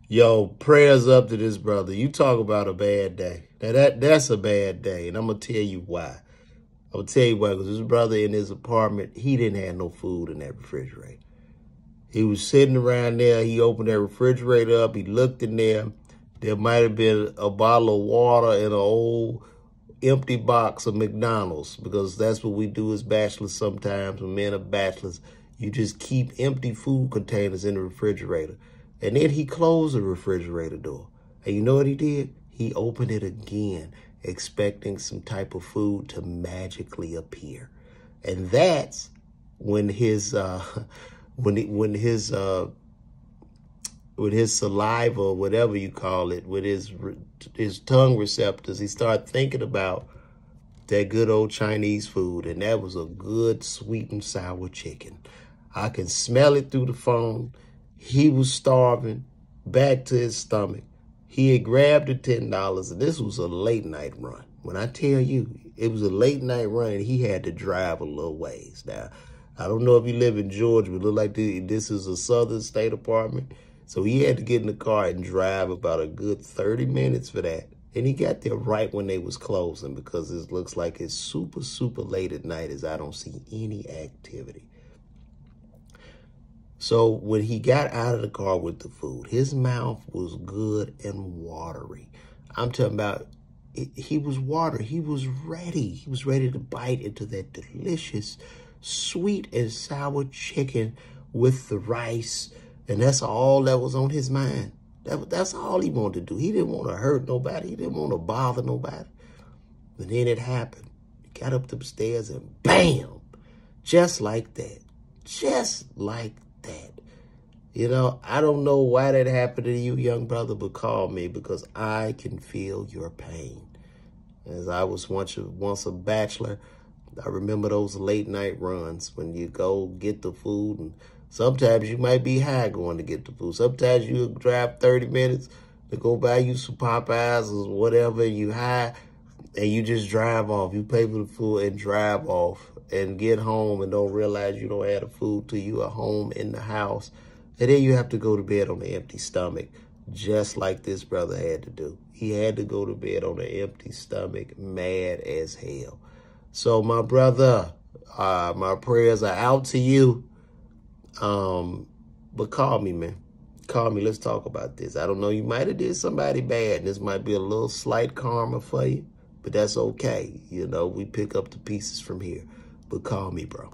Yo, prayers up to this brother. You talk about a bad day. Now that's a bad day, and I'm gonna tell you why. I'm gonna tell you why, because this brother in his apartment, he didn't have no food in that refrigerator. He was sitting around there. He opened that refrigerator up. He looked in there. There might have been a bottle of water and an old empty box of McDonald's, because that's what we do as bachelors sometimes. When men are bachelors, you just keep empty food containers in the refrigerator. And then he closed the refrigerator door. And you know what he did? He opened it again, expecting some type of food to magically appear. And that's when his when his saliva, whatever you call it, with his tongue receptors, he started thinking about that good old Chinese food, and that was a good sweet and sour chicken. I can smell it through the phone. He was starving, back to his stomach. He had grabbed the $10, and this was a late night run. When I tell you, it was a late night run, and he had to drive a little ways. Now, I don't know if you live in Georgia, but it look like this is a southern state apartment. So he had to get in the car and drive about a good 30 minutes for that. And he got there right when they was closing, because it looks like it's super, super late at night as I don't see any activity. So when he got out of the car with the food, his mouth was good and watery. I'm talking about, he was watery. He was ready. He was ready to bite into that delicious sweet and sour chicken with the rice. And that's all that was on his mind. That's all he wanted to do. He didn't want to hurt nobody. He didn't want to bother nobody. And then it happened. He got up the stairs and bam, just like that. Just like that. You know, I don't know why that happened to you, young brother, but call me, because I can feel your pain. As I was once a bachelor, I remember those late night runs when you go get the food, and sometimes you might be high going to get the food. Sometimes you drive 30 minutes to go buy you some Popeyes or whatever, you high, and you just drive off. You pay for the food and drive off and get home and don't realize you don't have the food till you are home in the house. And then you have to go to bed on an empty stomach, just like this brother had to do. He had to go to bed on an empty stomach, mad as hell. So my brother, my prayers are out to you. But call me, man. Call me. Let's talk about this. I don't know. You might have did somebody bad, and this might be a little slight karma for you, but that's okay. You know, we pick up the pieces from here. But call me, bro.